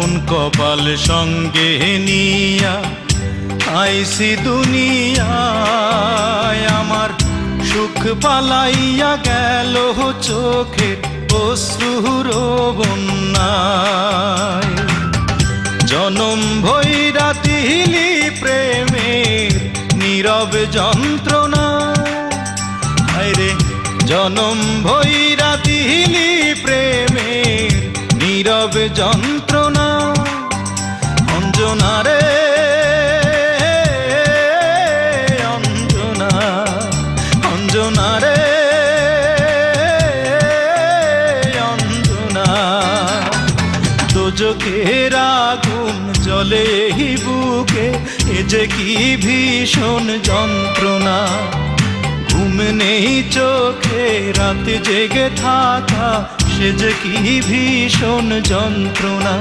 কোন কপাল সঙ্গে নিয়া আইসি দুনিয়ায়, আমার সুখ পালাইয়া গেল চোখের অশ্রুর বন্যায়। জনম ভৈরা দিলি প্রেমের নীরব যন্ত্রণা, আরে জনম ভৈরা দিলি প্রেমের নীরব যন্ত্রণা। অঞ্জনা রে অঞ্জনা, অঞ্জনা রে অঞ্জনা। দোজখের আগুন জ্বলে এই বুকে, এ যে কি ভীষণ যন্ত্রণা। ঘুম নেই চোখে রাতে জেগে থাকা, সে যে কি ভীষণ যন্ত্রণা।